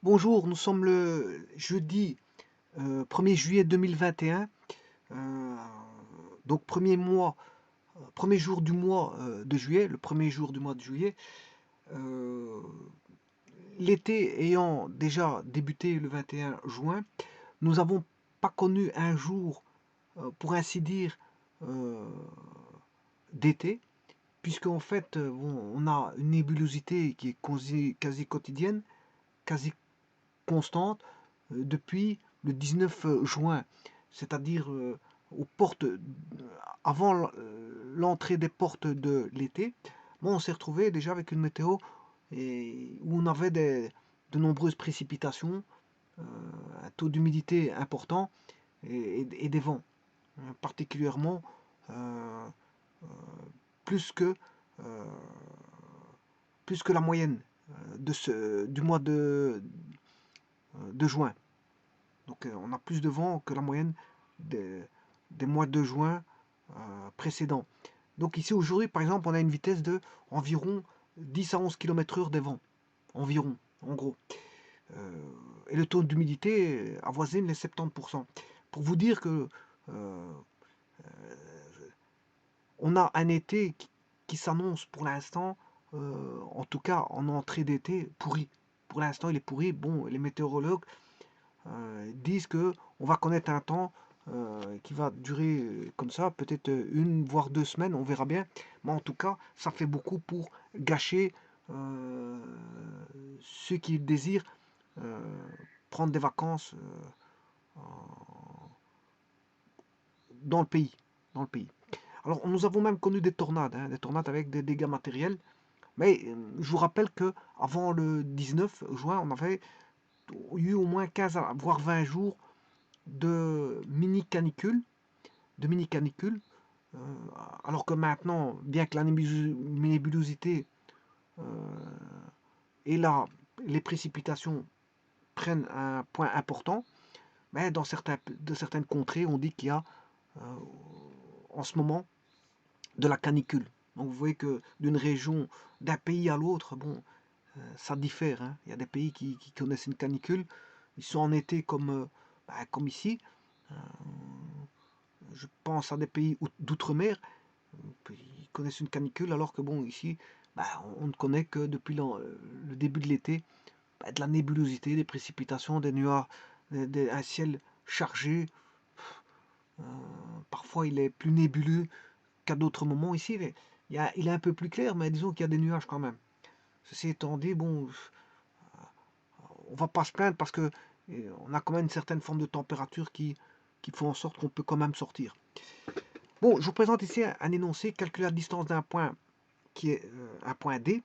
Bonjour, nous sommes le jeudi 1er juillet 2021. euh, donc premier jour du mois de juillet, le premier jour du mois de juillet. Euh, L'été ayant déjà débuté le 21 juin, nous n'avons pas connu un jour, pour ainsi dire, euh, d'été, puisque en fait, bon, on a une nébulosité qui est quasi quotidienne, quasi constante depuis le 19 juin, c'est-à-dire aux portes, avant l'entrée des portes de l'été. Bon, on s'est retrouvé déjà avec une météo où on avait de nombreuses précipitations, euh, un taux d'humidité important et des vents, hein, particulièrement euh, euh, plus que, euh, plus que la moyenne du mois de juin. Donc on a plus de vent que la moyenne des, des mois de juin précédents. Donc ici aujourd'hui par exemple on a une vitesse de environ 10 à 11 km/h des vents. Environ, en gros. Euh, et le taux d'humidité avoisine les 70%. Pour vous dire que on a un été qui s'annonce pour l'instant, en tout cas en entrée d'été, pourri. Pour l'instant il est pourri. Bon, les météorologues disent que on va connaître un temps qui va durer comme ça, peut-être une voire 2 semaines, on verra bien. Mais en tout cas, ça fait beaucoup pour gâcher euh, ceux qui désirent euh, prendre des vacances dans le pays. Dans le pays. Alors, nous avons même connu des tornades, hein, des tornades avec des dégâts matériels. Mais je vous rappelle que avant le 19 juin, on avait eu au moins 15 voire 20 jours de mini canicule, de mini canicule, euh, alors que maintenant, bien que la nébulosité euh, et là, les précipitations prennent un point important, mais de certaines contrées, on dit qu'il y a euh, en ce moment de la canicule. Donc vous voyez que d'une région, d'un pays à l'autre, bon, ça diffère, hein. Il y a des pays qui connaissent une canicule, ils sont en été comme ici. Euh, je pense à des pays d'outre-mer, ils connaissent une canicule, alors que bon, ici, on ne connaît que depuis le début de l'été, de la nébulosité, des précipitations, des nuages, un ciel chargé. Euh, Parfois, il est plus nébuleux qu'à d'autres moments. Ici, il est un peu plus clair, mais disons qu'il y a des nuages quand même. Ceci étant dit, bon, on va pas se plaindre parce que on a quand même une certaine forme de température qui fait en sorte qu'on peut quand même sortir. Bon, je vous présente ici un énoncé, calculer la distance d'un point qui est un point D,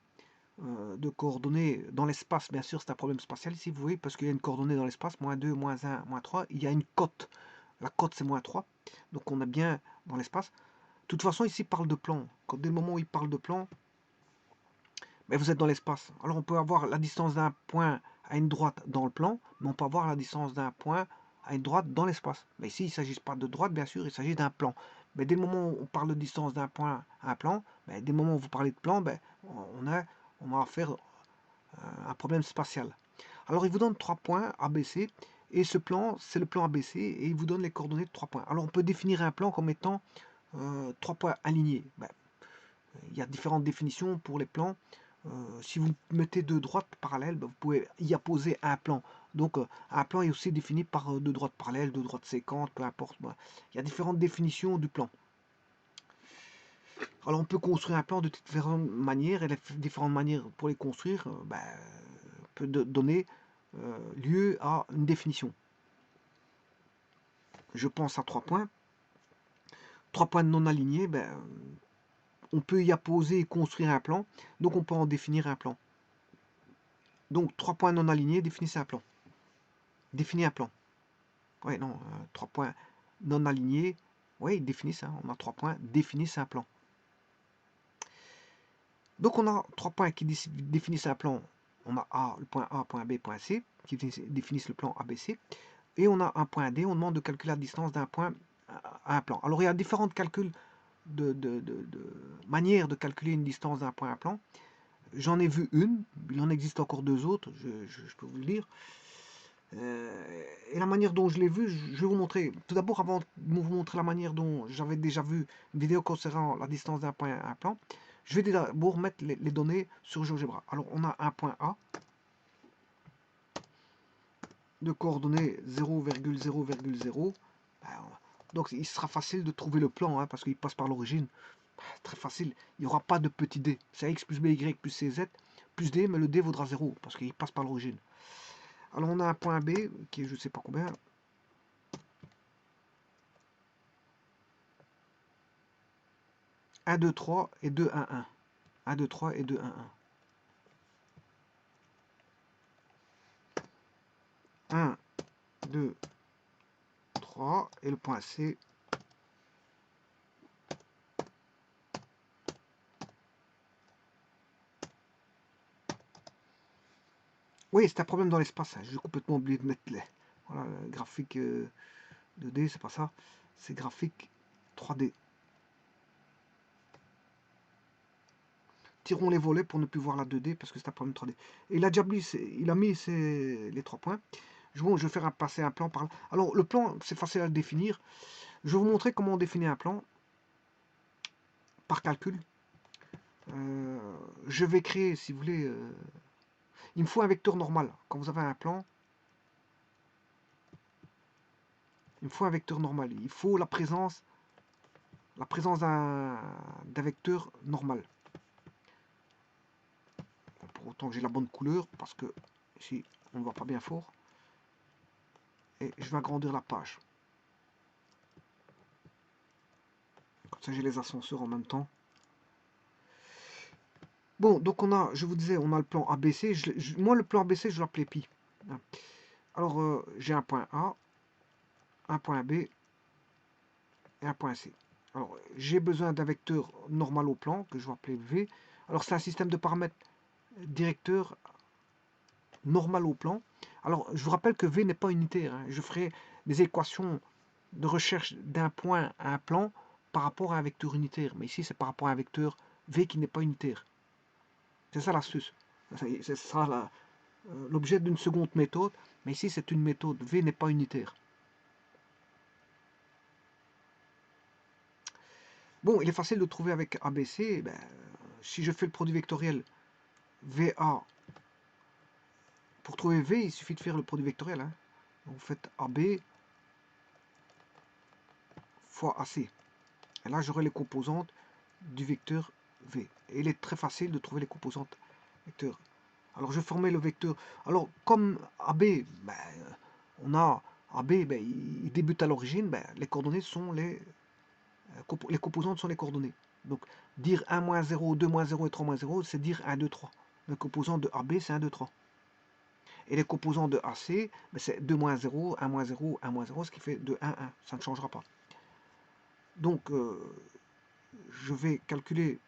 de coordonnées dans l'espace. Bien sûr, c'est un problème spatial ici, vous voyez, parce qu'il y a une coordonnée dans l'espace, -2, -1, -3. Il y a une cote. La cote, c'est -3. Donc on est bien dans l'espace. De toute façon, ici, il parle de plan. Dès le moment où il parle de plan, mais vous êtes dans l'espace. Alors on peut avoir la distance d'un point à une droite dans le plan, mais on peut avoir la distance d'un point à une droite dans l'espace. Mais ici, il ne s'agit pas de droite, bien sûr, il s'agit d'un plan. Mais dès le moment où on parle de distance d'un point à un plan, dès le moment où vous parlez de plan, on a, on a affaire à un problème spatial. Alors il vous donne 3 points ABC, et ce plan, c'est le plan ABC, et il vous donne les coordonnées de 3 points. Alors on peut définir un plan comme étant 3 points alignés. Il y a différentes définitions pour les plans. Si vous mettez deux droites parallèles, vous pouvez y apposer un plan. Donc un plan est aussi défini par deux droites parallèles, deux droites séquentes, peu importe. Il y a différentes définitions du plan. Alors on peut construire un plan de différentes manières, et les différentes manières pour les construire peut donner lieu à une définition. Je pense à 3 points. 3 points non alignés, on peut y apposer et construire un plan, donc on peut en définir un plan. Donc 3 points non alignés, définissez un plan. Définis un plan. Ouais, non, 3 points non alignés. Oui, définissent, hein, on a 3 points, définissent un plan. Donc on a 3 points qui définissent un plan. On a le point A, point B, point C, qui définissent le plan ABC. Et on a un point D, on demande de calculer la distance d'un point à un plan. Alors il y a différentes calculs de manières de calculer une distance d'un point à un plan. J'en ai vu une, il en existe encore deux autres, je peux vous le dire. Et la manière dont je l'ai vu, je vais vous montrer. Tout d'abord, avant de vous montrer la manière dont j'avais déjà vu une vidéo concernant la distance d'un point à un plan, je vais d'abord mettre les données sur GeoGebra. Alors, on a un point A de coordonnées 0,0,0. Donc, il sera facile de trouver le plan, hein, parce qu'il passe par l'origine. Très facile. Il n'y aura pas de petit d. C'est x plus by plus cz plus d, mais le d vaudra 0, parce qu'il passe par l'origine. Alors, on a un point B, qui est je ne sais pas combien. 1, 2, 3 et 2, 1, 1. 1, 2, 3 et 2, 1, 1. 1, 2, 3 et le point C. Oui, c'est un problème dans l'espace. Hein. J'ai complètement oublié de mettre les. Voilà, le graphique 2D, c'est pas ça. C'est graphique 3D. Tirons les volets pour ne plus voir la 2D parce que c'est un problème 3D. Et il a déjà mis, les 3 points. Bon, je vais faire passer un plan par là. Alors, le plan, c'est facile à le définir. Je vais vous montrer comment on définit un plan par calcul. Je vais créer, si vous voulez, il me faut un vecteur normal. Quand vous avez un plan, il me faut un vecteur normal. Il faut la présence d'un vecteur normal. Pour autant que j'ai la bonne couleur, parce que ici, on ne voit pas bien fort. Et je vais agrandir la page. Comme ça, j'ai les ascenseurs en même temps. Bon, donc on a, je vous disais, on a le plan ABC. Moi, le plan ABC, je l'appelais pi. Alors, j'ai un point A, un point B et un point C. Alors, j'ai besoin d'un vecteur normal au plan, que je vais appeler V. Alors, c'est un système de paramètres directeur normal au plan. Alors, je vous rappelle que V n'est pas unitaire. Hein. Je ferai des équations de recherche d'un point à un plan par rapport à un vecteur unitaire. Mais ici, c'est par rapport à un vecteur V qui n'est pas unitaire. C'est ça l'astuce. Ce sera l'objet d'une seconde méthode. Mais ici, c'est une méthode. V n'est pas unitaire. Bon, il est facile de trouver avec ABC. Ben, si je fais le produit vectoriel VA, pour trouver V, il suffit de faire le produit vectoriel. Hein. Vous faites AB fois AC. Et là, j'aurai les composantes du vecteur V. Et il est très facile de trouver les composantes vecteurs. Alors, je formais le vecteur. Alors, comme AB, ben, on a AB, ben, il débute à l'origine, ben, les coordonnées sont les composantes sont les coordonnées. Donc, dire 1 moins 0, 2 moins 0 et 3 moins 0, c'est dire 1, 2, 3. Le composant de AB, c'est 1, 2, 3. Et les composants de AC, ben, c'est 2 moins 0, 1 moins 0, 1 moins 0, ce qui fait 2, 1, 1. Ça ne changera pas. Donc, je vais calculer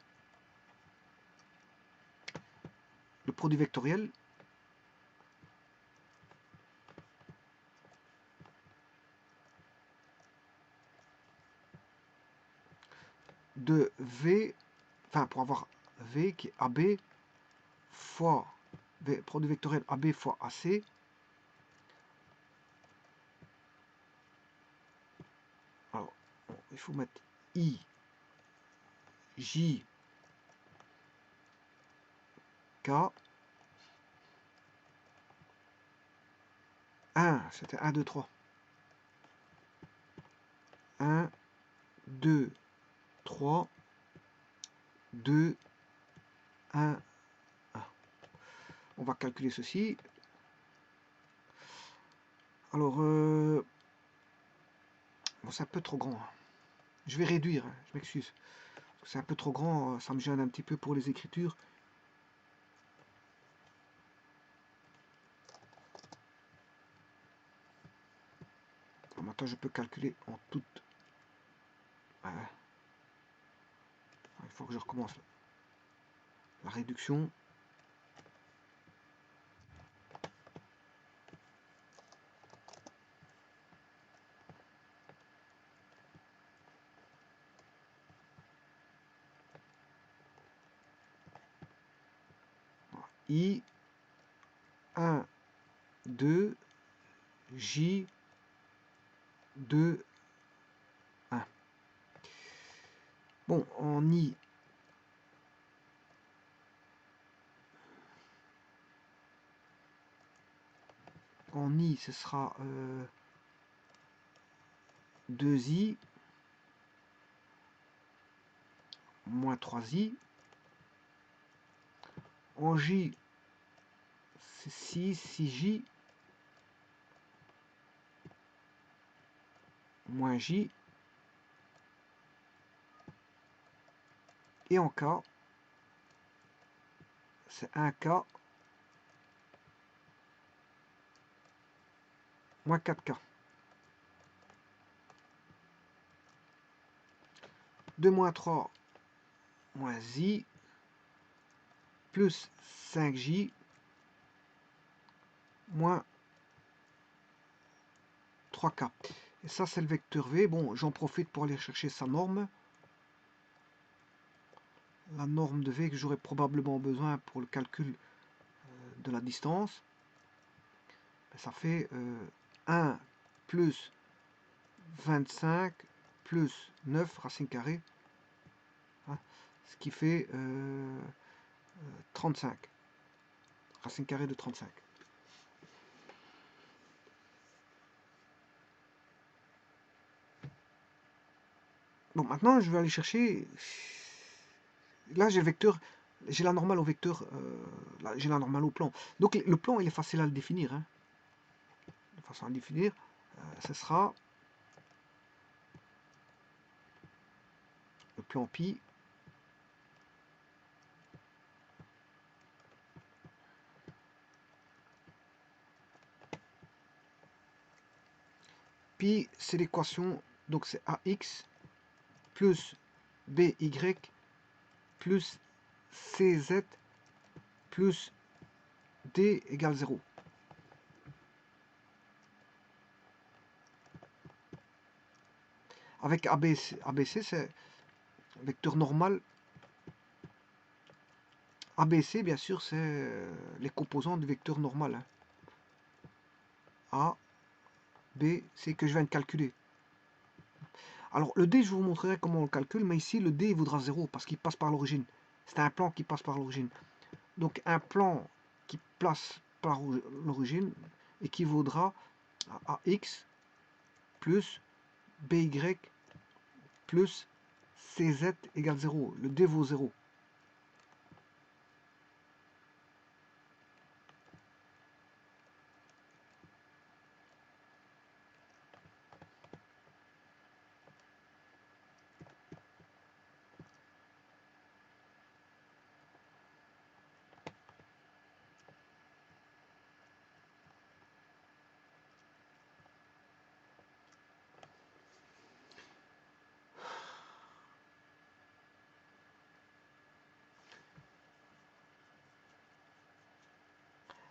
le produit vectoriel de V, enfin pour avoir V qui est AB fois produit vectoriel AB fois AC. Alors, il faut mettre I, J, K. 1, c'était 1, 2, 3. 1, 2, 3, 2, 1, 1. On va calculer ceci. Alors, bon, c'est un peu trop grand. Je vais réduire, je m'excuse. C'est un peu trop grand, ça me gêne un petit peu pour les écritures. Maintenant, je peux calculer en toute... Il faut que je recommence la réduction. I, 1, 2, J, 2, 1. Bon, en I, ce sera 2i moins 3i. En J, c'est 6j moins j. Et en K, c'est 1K moins 4K. 2 moins 3 moins i plus 5j moins 3K. Et ça, c'est le vecteur V. Bon, j'en profite pour aller chercher sa norme. La norme de V que j'aurais probablement besoin pour le calcul de la distance. Ça fait 1 plus 25 plus 9 racine carrée. Hein, ce qui fait 35. Racine carrée de 35. Bon, maintenant, je vais aller chercher... Là, j'ai le vecteur, j'ai la normale au vecteur, là, j'ai la normale au plan. Donc, le plan, il est facile à le définir. Hein. De façon à le définir, ce sera le plan pi pi, c'est l'équation, donc c'est ax plus by plus cz plus d égale 0. Avec ABC c'est vecteur normal. ABC, bien sûr, c'est les composants du vecteur normal. Hein. A, B, C que je viens de calculer. Alors, le D, je vous montrerai comment on le calcule, mais ici, le D, il vaudra 0 parce qu'il passe par l'origine. C'est un plan qui passe par l'origine. Donc, un plan qui passe par l'origine équivaudra à AX plus BY plus CZ égale 0. Le D vaut 0.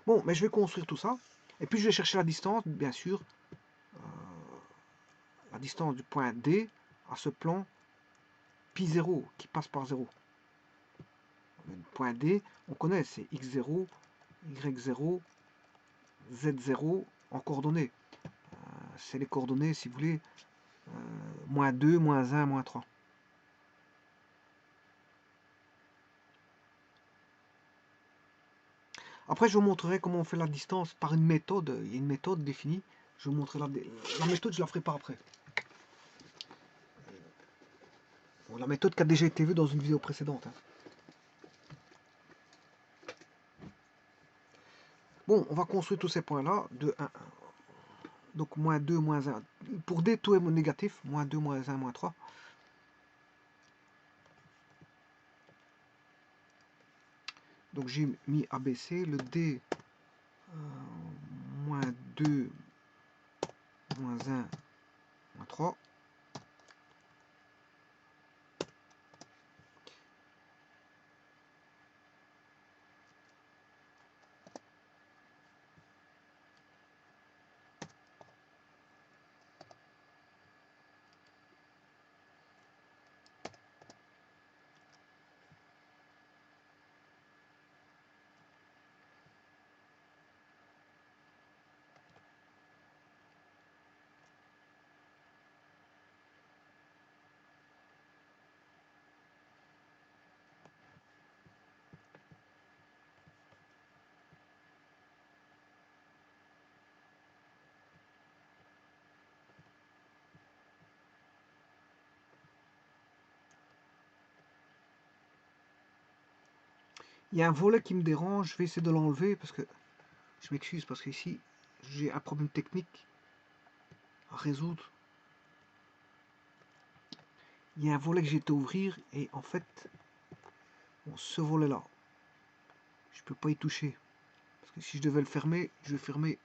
Bon, mais je vais construire tout ça. Et puis, je vais chercher la distance, bien sûr. La distance du point D à ce plan pi 0 qui passe par 0. Le point D, on connaît, c'est x0, y0, z0 en coordonnées. C'est les coordonnées, si vous voulez, moins 2, moins 1, moins 3. Après, je vous montrerai comment on fait la distance par une méthode. Il y a une méthode définie. Je vous montrerai la méthode, je la ferai par après. Bon, la méthode qui a déjà été vue dans une vidéo précédente. Hein. Bon, on va construire tous ces points-là de 1, 1. Donc, moins 2, moins 1. Pour D, tout est négatif. Moins 2, moins 1, moins 3. Donc, j'ai mis ABC. Le D, moins 2, moins 1, moins 3. Il y a un volet qui me dérange, je vais essayer de l'enlever parce que je m'excuse parce que ici j'ai un problème technique à résoudre. Il y a un volet que j'ai été ouvrir et en fait, bon, ce volet là, je peux pas y toucher parce que si je devais le fermer, je vais fermer.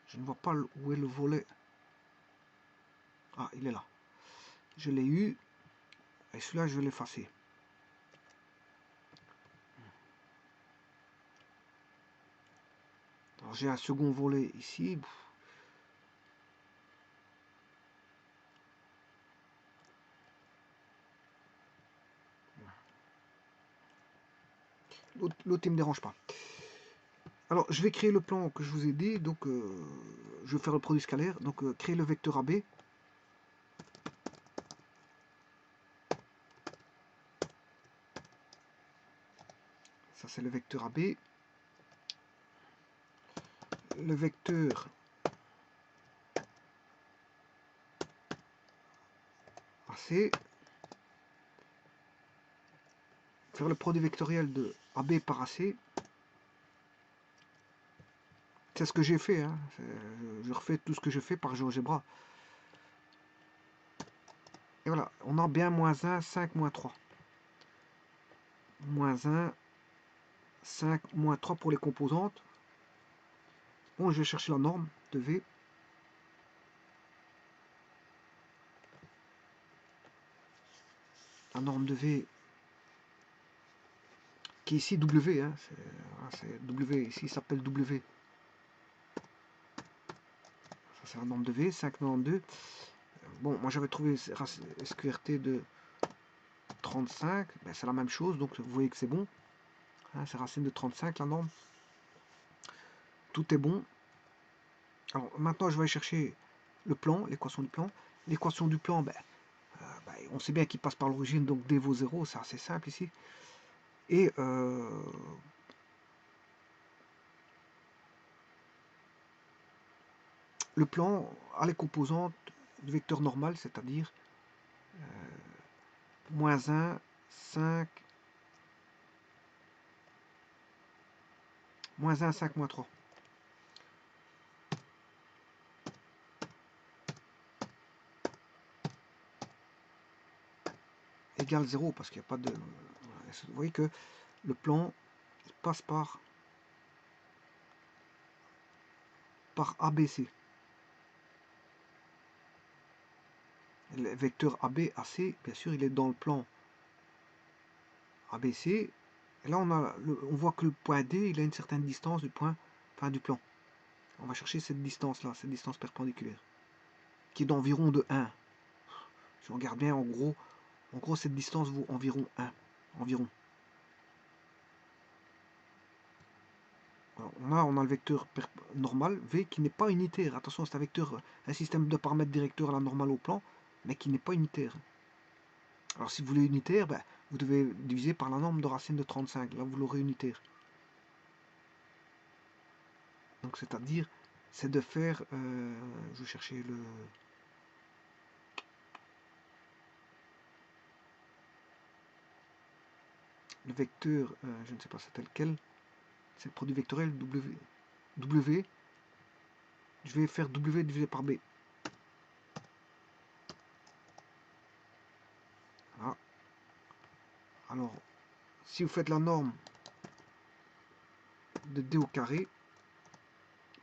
Je ne vois pas où est le volet. Ah, il est là. Je l'ai eu et celui-là je vais l'effacer. Alors j'ai un second volet ici. L'autre il me dérange pas. Alors je vais créer le plan que je vous ai dit. Donc je vais faire le produit scalaire. Donc créer le vecteur AB. Ça c'est le vecteur AB. Le vecteur AC. Faire le produit vectoriel de AB par AC. C'est ce que j'ai fait. Hein. Je refais tout ce que je fais par GeoGebra. Et voilà, on a bien moins 1, 5, moins 3. Moins 1, 5, moins 3 pour les composantes. Bon, je vais chercher la norme de V. La norme de V qui est ici W. Hein. C'est W, ici il s'appelle W. Ça c'est la norme de V, 5,92. Bon, moi j'avais trouvé SQRT de 35. Ben, c'est la même chose, donc vous voyez que c'est bon. Hein, c'est racine de 35 la norme. Tout est bon. Alors maintenant je vais aller chercher le plan, l'équation du plan. L'équation du plan, on sait bien qu'il passe par l'origine, donc D vaut 0, c'est assez simple ici. Et le plan a les composantes du vecteur normal, c'est-à-dire moins 1, 5, moins 1, 5, moins 3. Égale 0, parce qu'il n'y a pas de... Vous voyez que le plan passe par ABC. Le vecteur AB, AC, bien sûr, il est dans le plan ABC. Et là, on voit que le point D, il a une certaine distance du point, enfin du plan. On va chercher cette distance-là, cette distance perpendiculaire, qui est d'environ de 1. Si on regarde bien, en gros, cette distance vaut environ 1. Environ. Alors, on a le vecteur normal, V, qui n'est pas unitaire. Attention, c'est un vecteur, un système de paramètres directeurs à la normale au plan, mais qui n'est pas unitaire. Alors, si vous voulez unitaire, vous devez diviser par la norme de racine de 35. Là, vous l'aurez unitaire. Donc, c'est-à-dire, c'est de faire... je vais chercher le vecteur, je ne sais pas c'était lequel, c'est le produit vectoriel W. Je vais faire W divisé par B. Voilà. Alors, si vous faites la norme de D au carré,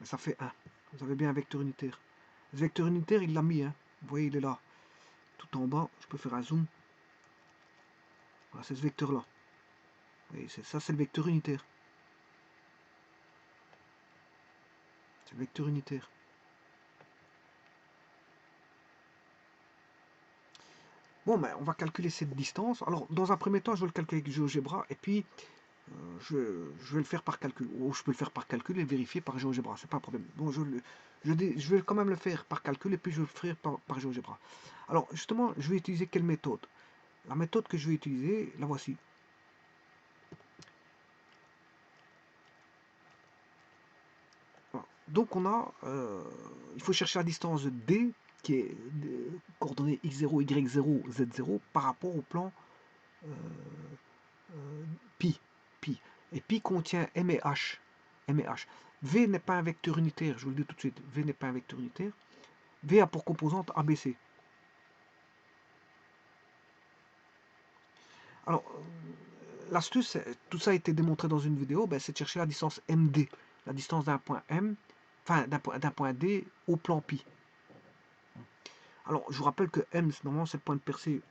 ça fait 1. Vous avez bien un vecteur unitaire. Le vecteur unitaire, il l'a mis. Hein. Vous voyez, il est là. Tout en bas, je peux faire un zoom. Voilà, c'est ce vecteur-là. Ça, c'est le vecteur unitaire. C'est le vecteur unitaire. Bon, on va calculer cette distance. Alors, dans un premier temps, je vais le calculer avec GeoGebra. Et puis, je vais le faire par calcul. Ou je peux le faire par calcul et vérifier par GeoGebra. C'est pas un problème. Bon, je vais quand même le faire par calcul et puis je vais le faire par GeoGebra. Alors, justement, je vais utiliser quelle méthode? La méthode que je vais utiliser, la voici. Donc, il faut chercher la distance de D qui est de coordonnées x0, y0, z0 par rapport au plan pi, pi. Et pi contient m et h. M et h. V n'est pas un vecteur unitaire, je vous le dis tout de suite. V n'est pas un vecteur unitaire. V a pour composante ABC. Alors, l'astuce, tout ça a été démontré dans une vidéo, ben, c'est de chercher la distance MD, la distance d'un point M, enfin d'un point D au plan pi. Alors, je vous rappelle que M, normalement, c'est le point de percée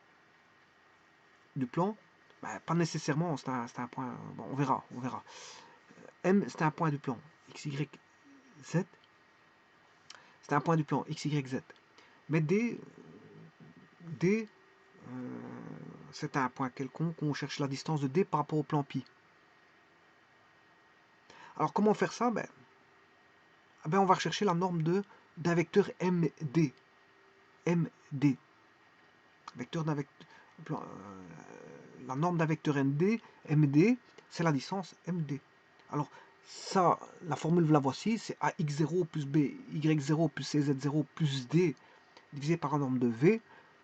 du plan. Ben, pas nécessairement, c'est un point. Bon, on verra, on verra. M, c'est un point du plan. X, Y, Z, c'est un point du plan. X, Y, Z. Mais D, c'est un point quelconque. On cherche la distance de D par rapport au plan pi. Alors, comment faire ça? Ben, on va rechercher la norme d'un vecteur MD. MD. Vecteur d'un vecteur. La norme d'un vecteur MD, c'est la distance MD. Alors, ça, la formule, vous la voici, c'est AX0 plus BY0 plus CZ0 plus D divisé par la norme de V.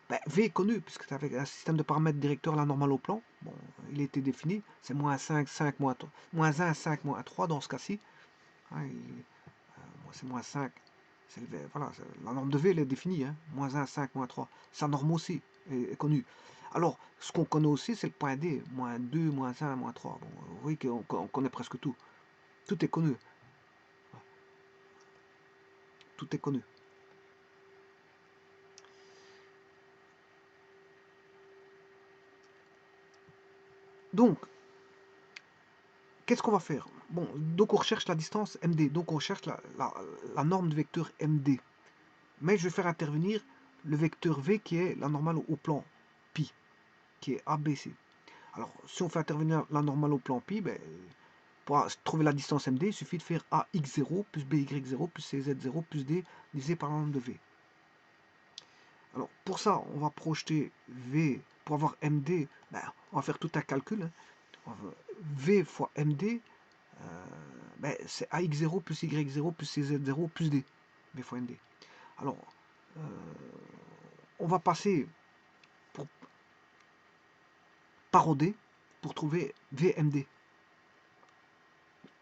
Ben, V est connu, puisque c'est avec un système de paramètres directeur, la normale au plan. Bon, il a été défini, c'est moins 5, 5, moins 3, moins 1, 5, moins 3 dans ce cas-ci. Hein, c'est moins 5. Voilà, la norme de V, elle est définie. Hein, moins 1, 5, moins 3. Sa norme aussi est connue. Alors, ce qu'on connaît aussi, c'est le point D. Moins 2, moins 1, moins 3. Bon, vous voyez qu'on connaît presque tout. Tout est connu. Tout est connu. Donc, qu'est-ce qu'on va faire? Bon, donc on recherche la distance MD. Donc on cherche la norme de vecteur MD. Mais je vais faire intervenir le vecteur V qui est la normale au plan pi, qui est ABC. Alors, si on fait intervenir la normale au plan pi, ben, pour trouver la distance MD, il suffit de faire AX0 plus BY0 plus CZ0 plus D divisé par la norme de V. Alors, pour ça, on va projeter V. Pour avoir MD, ben, on va faire tout un calcul. Hein. V fois MD, ben, c'est AX0 plus Y0 plus CZ0 plus D. V fois MD. Alors, on va passer par OD pour trouver VMD.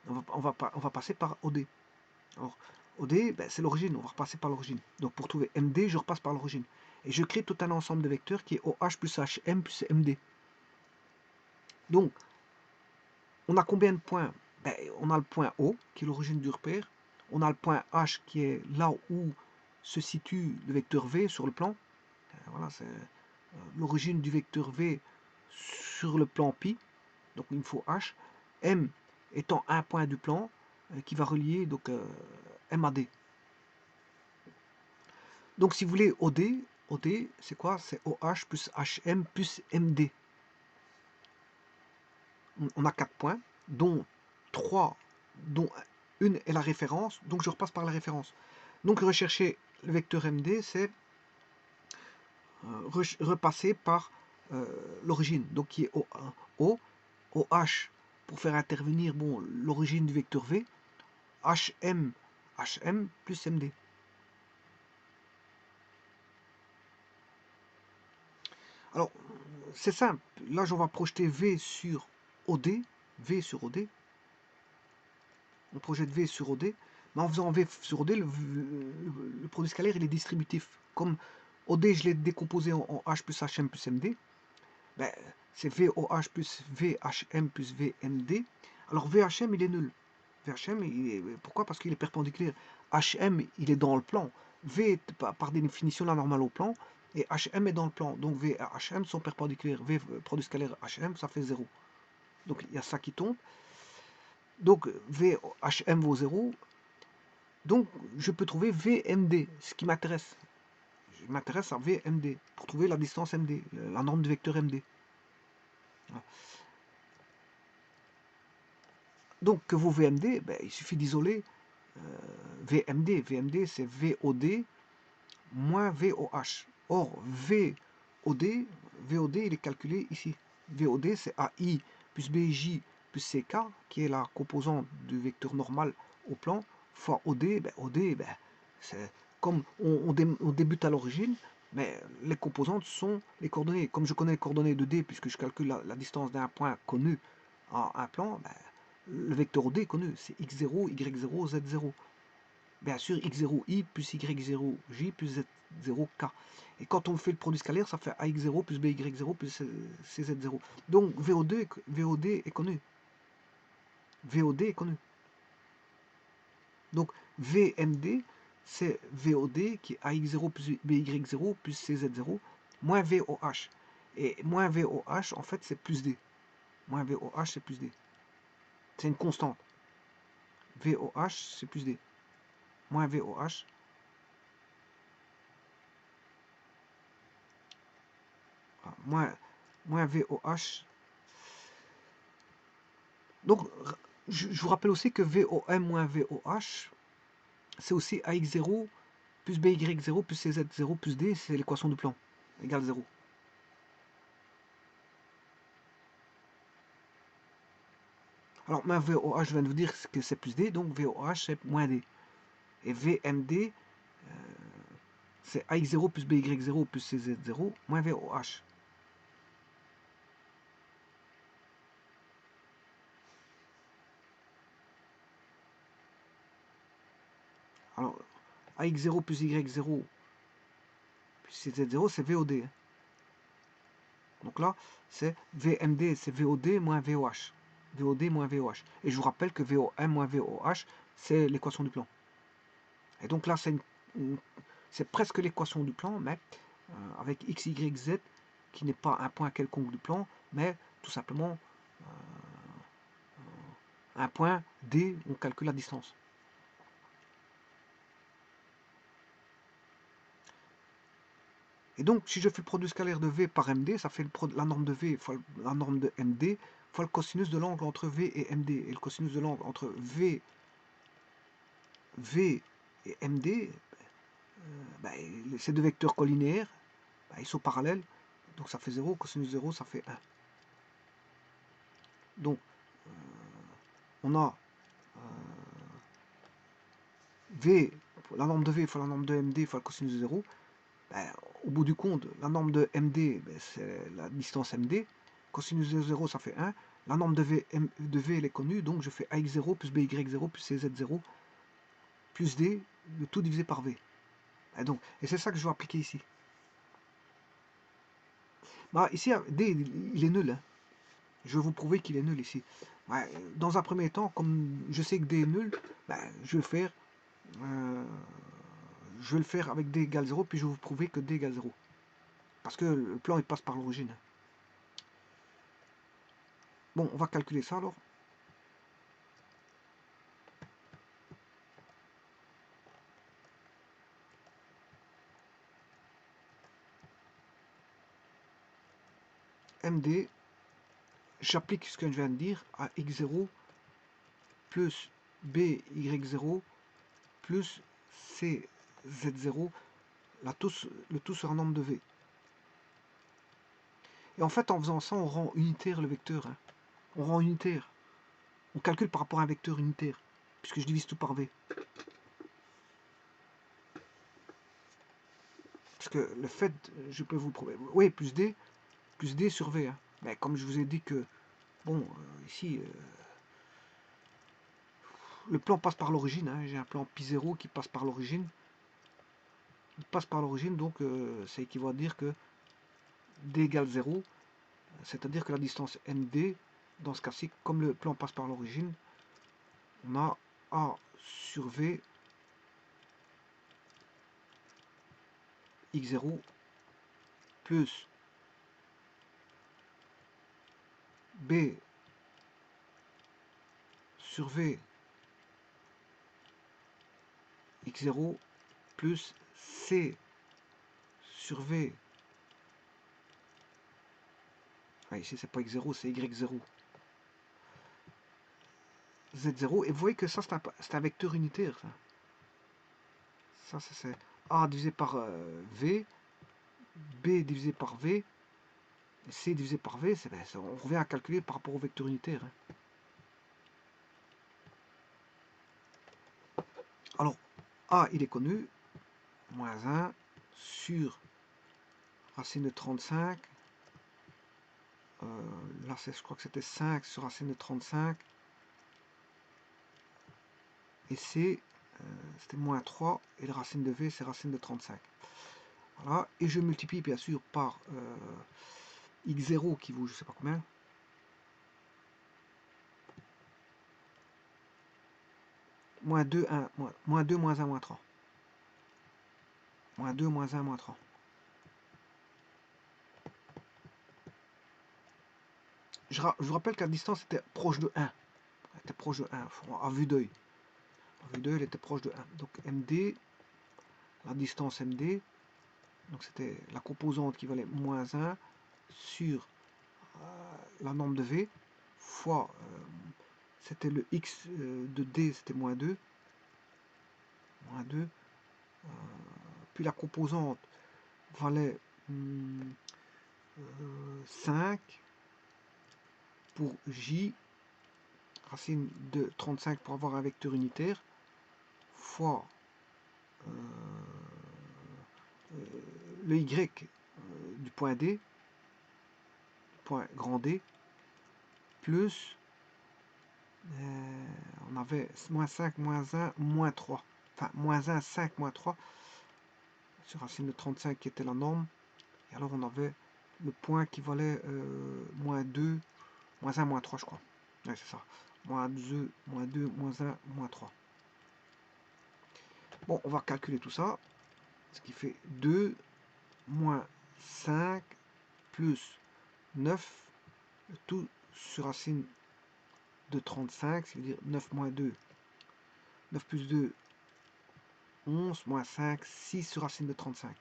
On va passer par OD. Alors, OD, ben, c'est l'origine, on va repasser par l'origine. Donc pour trouver MD, je repasse par l'origine. Et je crée tout un ensemble de vecteurs qui est OH plus HM plus MD. Donc, on a combien de points? Ben, on a le point O, qui est l'origine du repère. On a le point H, qui est là où se situe le vecteur V sur le plan. Voilà, c'est l'origine du vecteur V sur le plan pi. Donc il me faut H. M étant un point du plan qui va relier donc, M à D. Donc si vous voulez OD c'est quoi? C'est OH plus HM plus MD. On a 4 points, dont 3, dont une est la référence, donc je repasse par la référence. Donc rechercher le vecteur MD, c'est repasser par l'origine, donc qui est OH pour faire intervenir l'origine du vecteur V, HM plus MD. Alors, c'est simple. Là, on va projeter V sur OD. V sur OD. On projette V sur OD. Mais en faisant V sur OD, le produit scalaire, il est distributif. Comme OD, je l'ai décomposé en H plus HM plus MD. Ben, c'est VOH plus VHM plus VMD. Alors, VHM, il est nul. VHM, pourquoi? Parce qu'il est perpendiculaire. HM, il est dans le plan. V est par définition la normale au plan. Et HM est dans le plan. Donc V et HM sont perpendiculaires. V, produit scalaire HM, ça fait 0. Donc il y a ça qui tombe. Donc VHM vaut 0. Donc je peux trouver VMD, ce qui m'intéresse. Je m'intéresse à VMD pour trouver la distance MD, la norme du vecteur MD. Voilà. Donc que vaut VMD? Ben, il suffit d'isoler VMD. VMD c'est VOD moins VOH. Or VOD il est calculé ici. VOD c'est AI plus BJ plus CK qui est la composante du vecteur normal au plan fois OD. Ben, OD c'est comme on débute à l'origine, mais les composantes sont les coordonnées. Comme je connais les coordonnées de D, puisque je calcule la distance d'un point connu à un plan, ben, le vecteur OD est connu, c'est x0, y0, z0. Bien sûr, x0i plus y0j plus z0k. Et quand on fait le produit scalaire, ça fait ax0 plus by0 plus cz0. Donc VOD est connu. VOD est connu. Donc VMD, c'est VOD qui est AX0 plus BY0 plus CZ0 moins VOH. Et moins VOH, en fait, c'est plus D. Moins VOH, c'est plus D. C'est une constante. VOH, c'est plus D. Moins VOH. Moins VOH. Donc, je vous rappelle aussi que VOM moins VOH, c'est aussi AX0 plus BY0 plus CZ0 plus D, c'est l'équation du plan, égale 0. Alors, moins VOH, je viens de vous dire que c'est plus D, donc VOH, c'est moins D. Et VMD, c'est AX0 plus BY0 plus CZ0 moins VOH. Alors, AX0 plus Y0 plus CZ0, c'est VOD. Donc là, c'est VMD, c'est VOD moins VOH. VOD moins VOH. Et je vous rappelle que VOM moins VOH, c'est l'équation du plan. Et donc là, c'est presque l'équation du plan, mais avec x, y, z, qui n'est pas un point quelconque du plan, mais tout simplement un point D, on calcule la distance. Et donc, si je fais le produit scalaire de V par MD, ça fait la norme de V fois la norme de MD fois le cosinus de l'angle entre V et MD. Et le cosinus de l'angle entre V et MD, ben, ces deux vecteurs collinéaires, ben, ils sont parallèles. Donc ça fait 0, cosinus 0, ça fait 1. Donc, on a V, la norme de V fois la norme de MD fois le cosinus de 0. Ben, au bout du compte, la norme de MD, ben, c'est la distance MD. Cosinus de 0, ça fait 1. La norme de V, elle est connue, donc je fais AX0 plus BY0 plus CZ0 plus D, le tout divisé par V. Et c'est ça que je vais appliquer ici. Bah, ici, D, il est nul. Hein. Je vais vous prouver qu'il est nul ici. Ouais, dans un premier temps, comme je sais que D est nul, ben, je vais le faire avec D égale 0, puis je vais vous prouver que D égale 0. Parce que le plan, il passe par l'origine. Bon, on va calculer ça alors. MD, j'applique ce que je viens de dire à x0 plus by0 plus cz0, le tout sur un nombre de v. Et en fait, en faisant ça, on rend unitaire le vecteur. Hein. On rend unitaire. On calcule par rapport à un vecteur unitaire, puisque je divise tout par v. Parce que le fait, je peux vous prouver. Oui, plus d sur v. Hein. Mais comme je vous ai dit que, bon, ici, le plan passe par l'origine. Hein. J'ai un plan pi0 qui passe par l'origine. Il passe par l'origine, donc ça équivaut à dire que d égale 0, c'est-à-dire que la distance MD, dans ce cas-ci, comme le plan passe par l'origine, on a A sur V x0 plus B sur V x0 plus C sur V. Ah, ici, c'est pas x0, c'est y0. Z0. Et vous voyez que ça, c'est un vecteur unitaire. Ça c'est A divisé par V, B divisé par V, C divisé par V. On revient à calculer par rapport au vecteur unitaire. Hein. Alors, A, il est connu. moins 1 sur racine de 35. Là, je crois que c'était 5 sur racine de 35. Et C, c'était moins 3. Et la racine de V, c'est racine de 35. Voilà. Et je multiplie bien sûr par x0 qui vaut je sais pas combien. Moins 2, 1, moins 2, moins 1, moins 3. Moins 2, moins 1, moins 3. Je vous rappelle que la distance était proche de 1. Elle était proche de 1, à vue d'œil. À vue d'œil, elle était proche de 1. Donc MD, la distance MD, donc c'était la composante qui valait moins 1 sur la norme de V, fois, c'était le X de D, c'était moins 2. Moins 2. Puis la composante valait 5 pour J, racine de 35 pour avoir un vecteur unitaire, fois le Y du point D, point grand D, plus, on avait moins 5, moins 1, moins 3. Enfin, moins 1, 5, moins 3, sur racine de 35 qui était la norme. Et alors on avait le point qui valait moins 2, moins 1, moins 3, je crois. Ouais, c'est ça. Moins 2, moins 2, moins 1, moins 3. Bon, on va calculer tout ça. Ce qui fait 2 moins 5 plus 9, tout sur racine de 35, c'est-à-dire 9 moins 2, 9 plus 2, 11, moins 5, 6 sur racine de 35.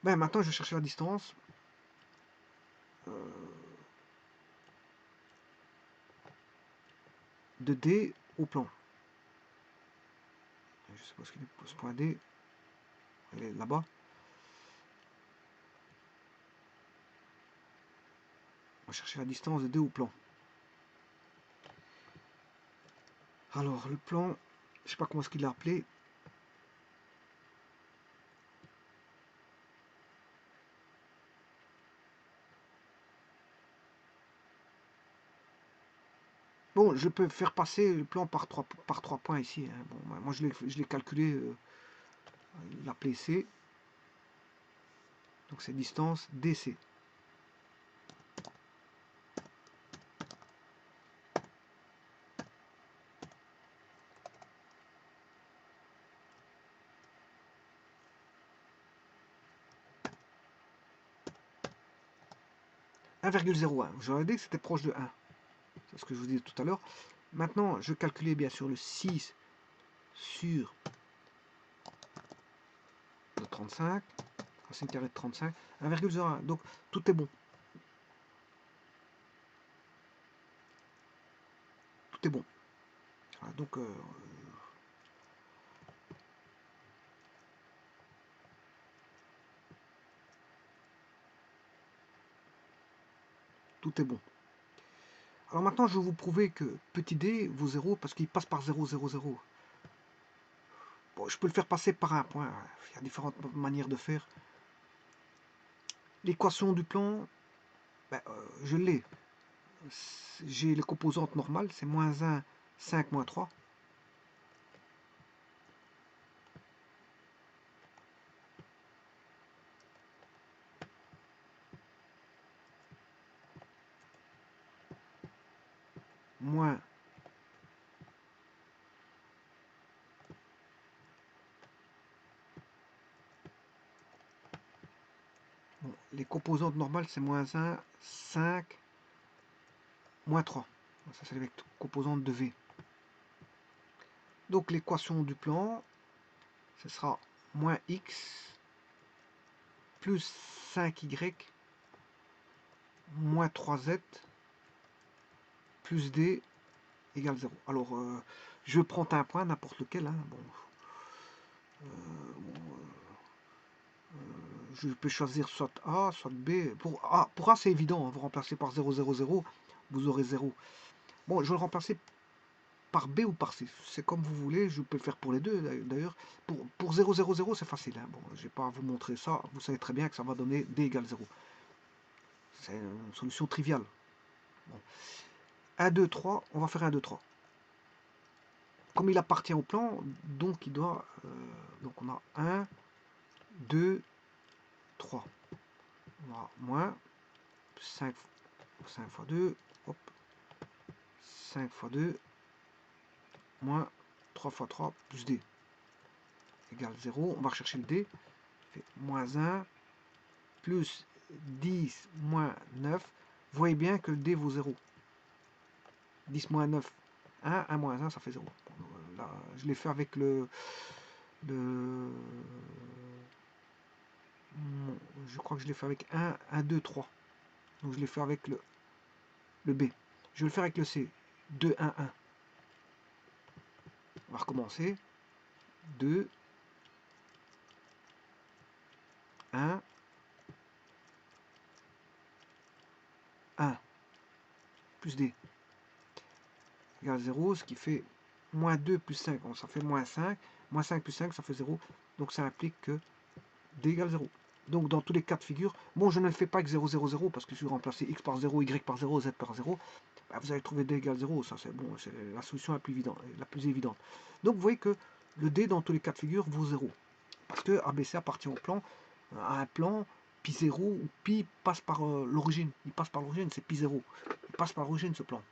Ben, maintenant, je vais chercher la distance. De D au plan. Je suppose qu'il est ce point D. Elle est là-bas. On va chercher la distance de D au plan. Alors, le plan, je sais pas comment est-ce qu'il l'a appelé. Bon, je peux faire passer le plan par 3 points ici. Hein. Bon, moi, je l'ai calculé. Il l'a appelé C. Donc, c'est distance DC. « 1,01. J'aurais dit que c'était proche de 1. C'est ce que je vous disais tout à l'heure. Maintenant, je calculais bien sûr le 6 sur le 35. Racine carrée de 35. 1,01. Donc, tout est bon. Tout est bon. Voilà, donc, tout est bon. Alors maintenant, je vais vous prouver que petit d vaut 0 parce qu'il passe par 0, 0, 0. Bon, je peux le faire passer par un point. Il y a différentes manières de faire. L'équation du plan, ben, je l'ai. J'ai les composantes normales, c'est moins 1, 5, moins 3. Moins bon, les composantes normales, c'est moins 1, 5, moins 3. Ça, c'est les composantes de V. Donc l'équation du plan, ce sera moins x plus 5y moins 3z plus d égale 0. Alors, je prends un point, n'importe lequel. Hein, bon, je peux choisir soit A, soit B. Pour A, c'est évident. Hein, vous remplacez par 0, 0, 0, vous aurez 0. Bon, je vais le remplacer par B ou par C. C'est comme vous voulez, je peux le faire pour les deux d'ailleurs. Pour 0, 0, 0, c'est facile. Hein. Bon, je ne vais pas vous montrer ça. Vous savez très bien que ça va donner D égale 0. C'est une solution triviale. Bon. 1, 2, 3, on va faire 1, 2, 3. Comme il appartient au plan, donc il doit... donc on a 1, 2, 3. On a moins 5 fois 2, hop, 5 fois 2, moins 3 fois 3, plus D, égale 0. On va rechercher le D. Fait moins 1, plus 10, moins 9. Vous voyez bien que le D vaut 0. 10 moins 9, 1, 1 moins 1, ça fait 0. Là, je l'ai fait avec je crois que je l'ai fait avec 1, 1, 2, 3. Donc je l'ai fait avec le B. Je vais le faire avec le C. 2, 1, 1. On va recommencer. 2, 1, 1. Plus D. Égale 0, ce qui fait moins 2 plus 5. Donc ça fait moins 5. Moins 5 plus 5, ça fait 0. Donc ça implique que D égale 0. Donc dans tous les cas de figure, bon je ne le fais pas avec 0, 0, 0, parce que si vous remplacez x par 0, y par 0, z par 0, bah, vous allez trouver D égale 0, ça c'est bon, c'est la solution la plus évidente. Donc vous voyez que le D dans tous les cas de figure vaut 0. Parce que ABC appartient au plan, à un plan, pi 0 ou pi passe par l'origine. Il passe par l'origine, c'est pi 0. Il passe par l'origine ce plan.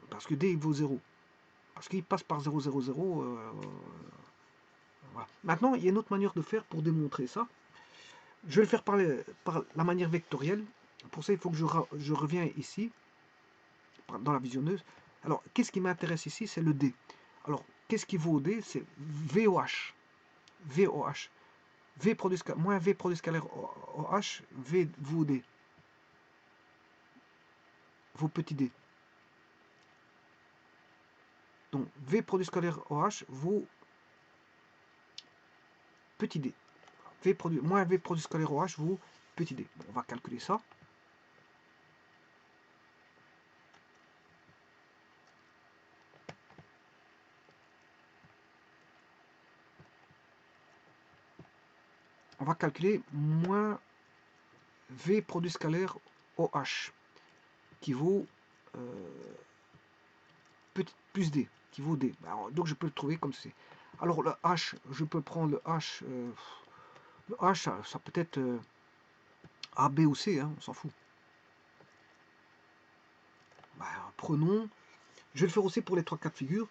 Parce que D il vaut 0. Parce qu'il passe par 0, 0, 0. Voilà. Maintenant, il y a une autre manière de faire pour démontrer ça. Je vais le faire par la manière vectorielle. Pour ça, il faut que je reviens ici, dans la visionneuse. Alors, qu'est-ce qui m'intéresse ici? C'est le D. Alors, qu'est-ce qui vaut D? C'est VOH. VOH. V produit moins V produit scalaire OH, V vaut D. Vos petits D. Donc, V produit scalaire OH vaut petit D. Moins V produit scalaire OH vaut petit D. Bon, on va calculer ça. On va calculer moins V produit scalaire OH qui vaut plus D, qui vaut D. Alors, donc je peux le trouver comme ceci. Alors le H, je peux prendre le H. Le H, ça peut être A, B ou C, hein, on s'en fout. Bah, prenons, je vais le faire aussi pour les trois cas de figure.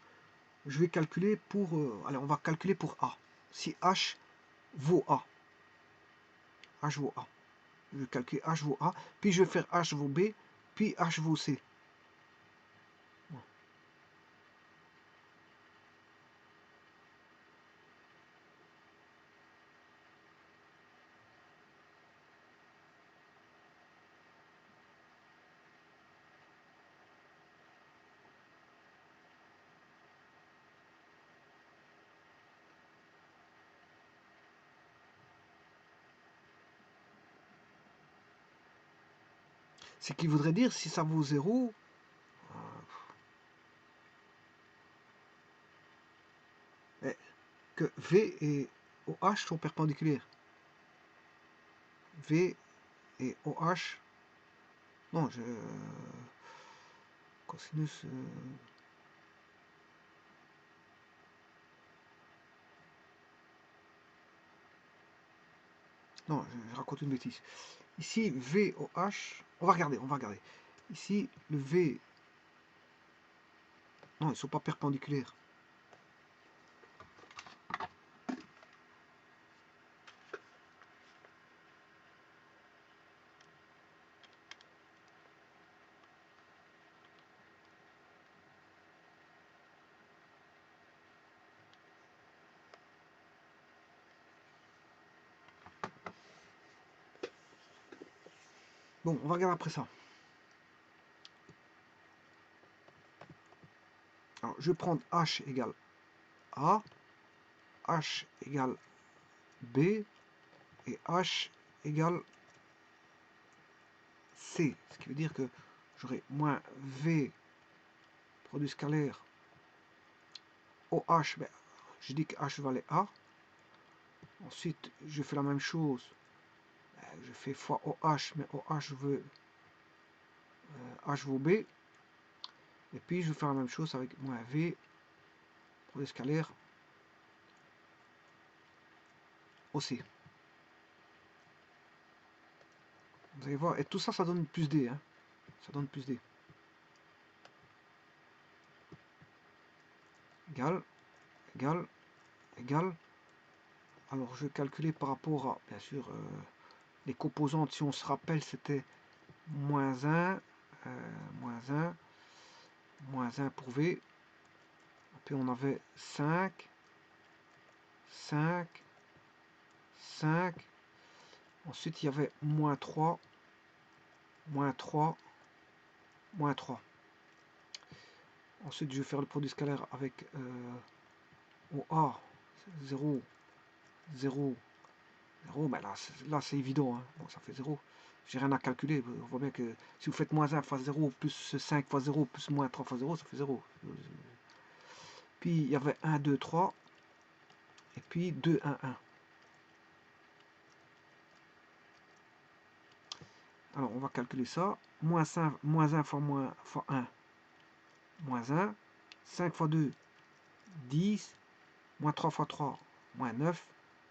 Je vais calculer pour, allez, on va calculer pour A. Si H vaut A. H vaut A. Je vais calculer H vaut A, puis je vais faire H vaut B, puis H vaut C. Ce qui voudrait dire, si ça vaut 0, que V et OH sont perpendiculaires. V et OH. Non, cosinus. Non, je raconte une bêtise. Ici, VOH. On va regarder, on va regarder. Ici, le V. Non, ils ne sont pas perpendiculaires. Bon, on va regarder après ça. Alors, je vais prendre H égale A, H égale B et H égale C. Ce qui veut dire que j'aurai moins V produit scalaire OH, ben, je dis que H valait A. Ensuite, je fais la même chose. Ben, je fais fois OH, mais OH veut H vaut B. Et puis, je vais faire la même chose avec moins V pour les scalaires aussi. Vous allez voir, et tout ça, ça donne plus D. Hein. Ça donne plus D. Égal, égal, égal. Alors, je vais calculer par rapport à, bien sûr, les composantes. Si on se rappelle, c'était moins 1, moins 1, moins 1 pour V. Puis on avait 5, 5, 5. Ensuite, il y avait moins 3, moins 3, moins 3. Ensuite, je vais faire le produit scalaire avec OA, 0, 0, 0. Ben là c'est évident. Hein. Bon, ça fait 0. J'ai rien à calculer. On voit bien que si vous faites moins 1 fois 0, plus 5 fois 0, plus moins 3 fois 0, ça fait 0. Puis il y avait 1, 2, 3. Et puis 2, 1, 1. Alors, on va calculer ça. Moins 1 fois 1, moins 1. 5 fois 2, 10. Moins 3 fois 3, moins 9.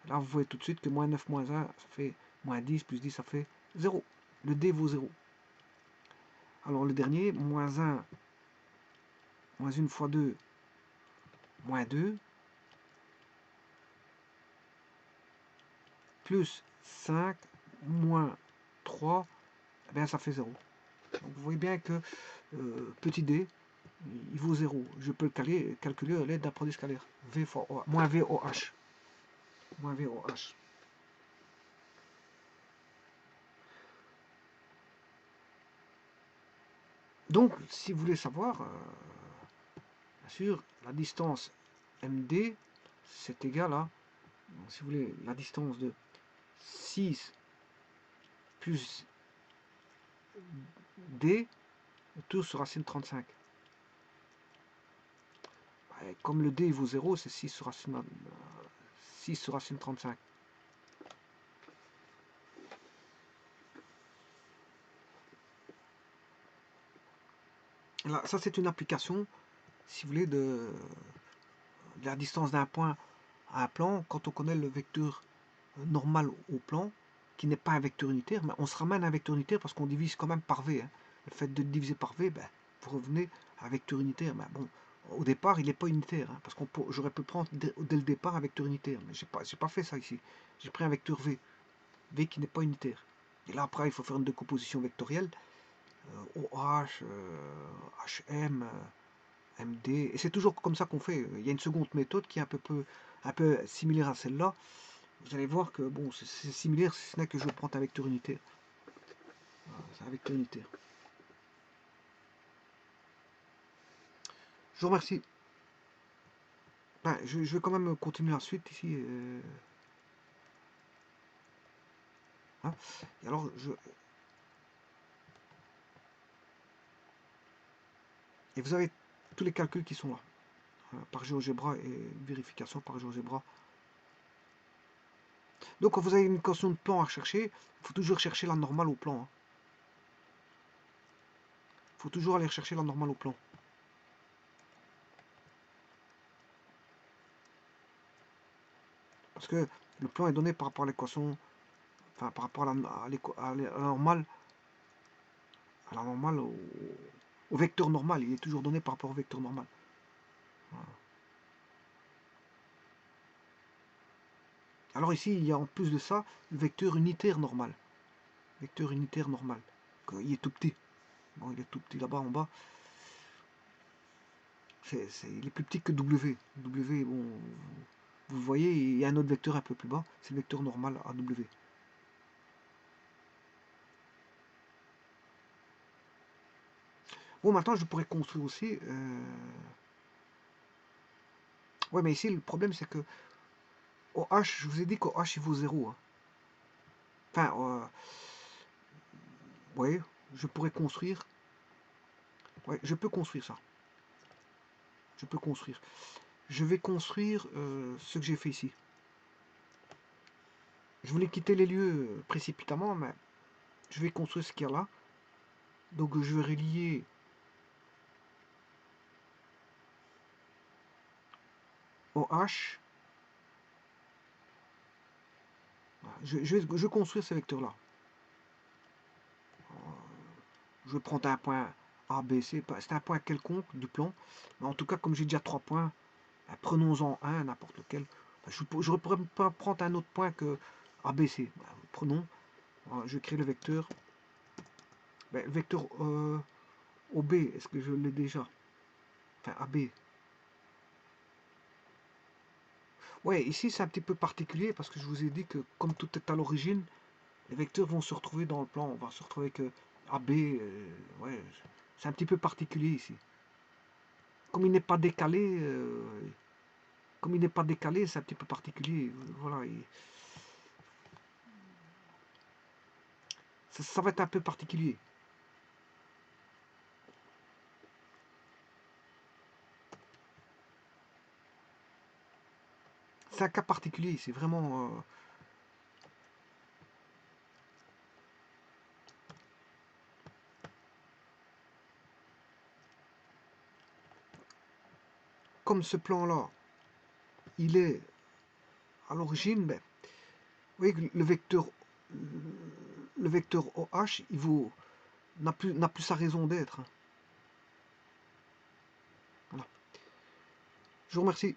Là, vous voyez tout de suite que moins 9, moins 1, ça fait moins 10, plus 10, ça fait 0. Le D vaut 0. Alors, le dernier, moins 1, moins 1 fois 2, moins 2. Plus 5, moins 3, eh bien, ça fait 0. Donc, vous voyez bien que petit d, il vaut 0. Je peux le calculer à l'aide d'un produit scalaire. V fois OH, moins VOH. Moins VOH. Donc, si vous voulez savoir, bien sûr, la distance MD, c'est égal à, si vous voulez, la distance de 6 plus D, tout sur racine 35. Comme le D vaut 0, c'est 6 sur racine 35. Là, ça, c'est une application, si vous voulez, de la distance d'un point à un plan quand on connaît le vecteur normal au plan, qui n'est pas un vecteur unitaire, mais on se ramène à un vecteur unitaire parce qu'on divise quand même par V. Hein. Le fait de diviser par V, ben, vous revenez à un vecteur unitaire. Mais bon, au départ, il n'est pas unitaire, hein, parce que j'aurais pu prendre dès le départ un vecteur unitaire, mais j'ai pas fait ça ici. J'ai pris un vecteur V, V qui n'est pas unitaire. Et là, après, il faut faire une décomposition vectorielle, OH, HM, MD, et c'est toujours comme ça qu'on fait. Il y a une seconde méthode qui est un peu similaire à celle-là. Vous allez voir que bon, c'est similaire, si ce n'est que je prends un vecteur unitaire. Voilà, c'est un vecteur unitaire. Je vous remercie. Ben, je vais quand même continuer la suite ici. Hein. Et alors, et vous avez tous les calculs qui sont là. Par GeoGebra et vérification par GeoGebra. Donc, quand vous avez une équation de plan à rechercher, il faut toujours chercher la normale au plan. Il faut toujours aller chercher la normale au plan. Parce que le plan est donné par rapport à l'équation, enfin par rapport à la normale, au vecteur normal. Il est toujours donné par rapport au vecteur normal. Voilà. Alors ici, il y a en plus de ça le vecteur unitaire normal. Vecteur unitaire normal. Il est tout petit. Bon, il est tout petit là-bas en bas. Il est plus petit que W. W, bon, vous voyez, il y a un autre vecteur un peu plus bas. C'est le vecteur normal à W. Bon, maintenant, je pourrais construire aussi. Ouais, mais ici, le problème, c'est que OH, je vous ai dit qu'OH, il vaut 0. Hein. Enfin, ouais, je pourrais construire. Ouais, je peux construire ça. Je peux construire. je vais construire ce que j'ai fait ici. Je voulais quitter les lieux précipitamment, mais je vais construire ce qu'il y a là. Donc je vais relier OH. Je vais construire ces vecteurs-là. Je vais prendre un point A, B, C. C'est un point quelconque du plan. Mais en tout cas, comme j'ai déjà 3 points, prenons-en un, n'importe lequel. Je pourrais pas prendre un autre point que A, B, C. Prenons. Je crée le vecteur. Le vecteur OB, est-ce que je l'ai déjà? Enfin, AB. Ouais, ici c'est un petit peu particulier parce que je vous ai dit que comme tout est à l'origine, les vecteurs vont se retrouver dans le plan. On va se retrouver avec AB. Ouais, c'est un petit peu particulier ici. Comme il n'est pas décalé, c'est un petit peu particulier. Voilà. Ça va être un peu particulier. C'est un cas particulier. C'est vraiment. Comme ce plan-là, il est à l'origine, ben, vous voyez que le vecteur OH, n'a plus sa raison d'être. Voilà. Je vous remercie.